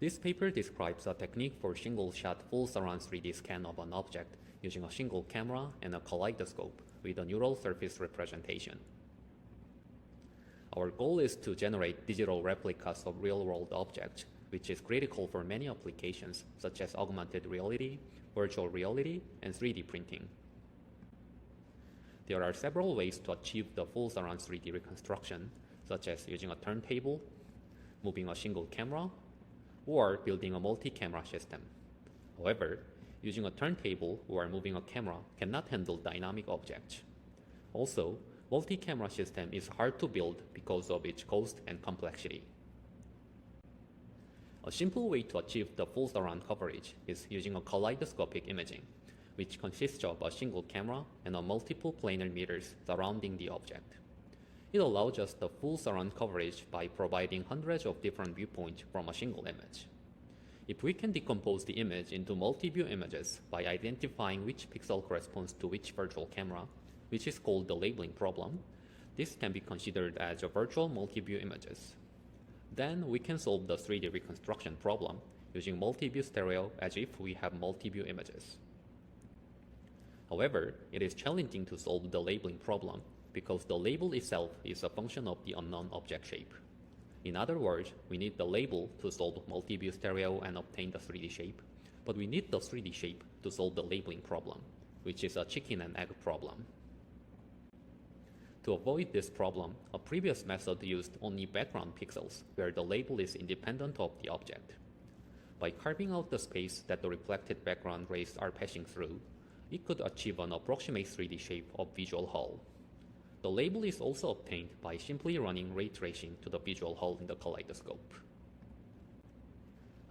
This paper describes a technique for single-shot full surround 3D scan of an object using a single camera and a kaleidoscope with a neural surface representation. Our goal is to generate digital replicas of real-world objects, which is critical for many applications such as augmented reality, virtual reality, and 3D printing. There are several ways to achieve the full surround 3D reconstruction, such as using a turntable, moving a single camera, or building a multi-camera system. However, using a turntable or moving a camera cannot handle dynamic objects. Also, multi-camera system is hard to build because of its cost and complexity. A simple way to achieve the full surround coverage is using a kaleidoscopic imaging, which consists of a single camera and a multiple planar mirrors surrounding the object. It allows us the full surround coverage by providing hundreds of different viewpoints from a single image. If we can decompose the image into multi-view images by identifying which pixel corresponds to which virtual camera, which is called the labeling problem, this can be considered as a virtual multi-view images. Then we can solve the 3D reconstruction problem using multi-view stereo as if we have multi-view images. However, it is challenging to solve the labeling problem because the label itself is a function of the unknown object shape. In other words, we need the label to solve multi-view stereo and obtain the 3D shape, but we need the 3D shape to solve the labeling problem, which is a chicken and egg problem. To avoid this problem, a previous method used only background pixels where the label is independent of the object. By carving out the space that the reflected background rays are passing through, it could achieve an approximate 3D shape of visual hull. The label is also obtained by simply running ray tracing to the visual hull in the kaleidoscope.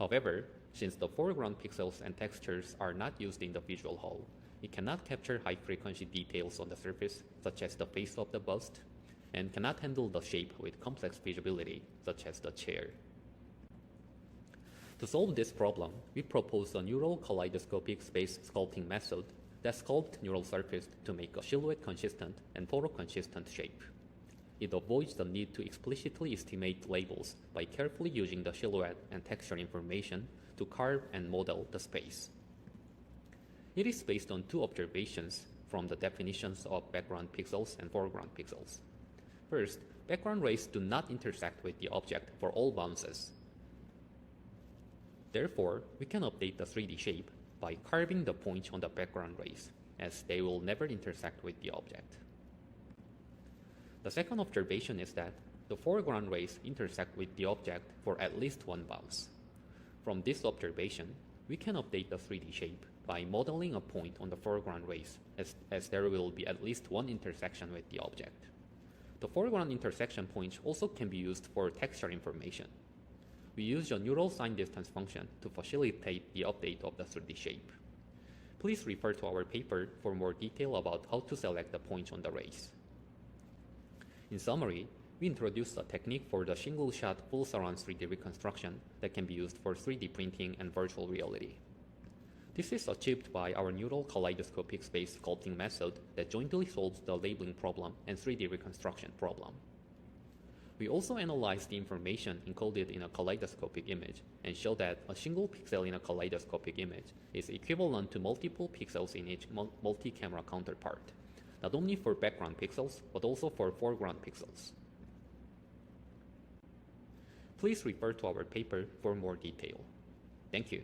However, since the foreground pixels and textures are not used in the visual hull, it cannot capture high-frequency details on the surface, such as the face of the bust, and cannot handle the shape with complex feasibility, such as the chair. To solve this problem, we propose a neural kaleidoscopic space sculpting method that sculpts neural surface to make a silhouette-consistent and photo-consistent shape. It avoids the need to explicitly estimate labels by carefully using the silhouette and texture information to carve and model the space. It is based on two observations from the definitions of background pixels and foreground pixels. First, background rays do not intersect with the object for all bounces. Therefore, we can update the 3D shape by carving the points on the background rays, as they will never intersect with the object. The second observation is that the foreground rays intersect with the object for at least one bounce. From this observation, we can update the 3D shape by modeling a point on the foreground rays, as there will be at least one intersection with the object. The foreground intersection points also can be used for texture information. We use a neural sign distance function to facilitate the update of the 3D shape. Please refer to our paper for more detail about how to select the points on the rays. In summary, we introduced a technique for the single-shot full surround 3D reconstruction that can be used for 3D printing and virtual reality. This is achieved by our neural kaleidoscopic space sculpting method that jointly solves the labeling problem and 3D reconstruction problem. We also analyze the information encoded in a kaleidoscopic image and show that a single pixel in a kaleidoscopic image is equivalent to multiple pixels in each multi-camera counterpart, not only for background pixels, but also for foreground pixels. Please refer to our paper for more detail. Thank you.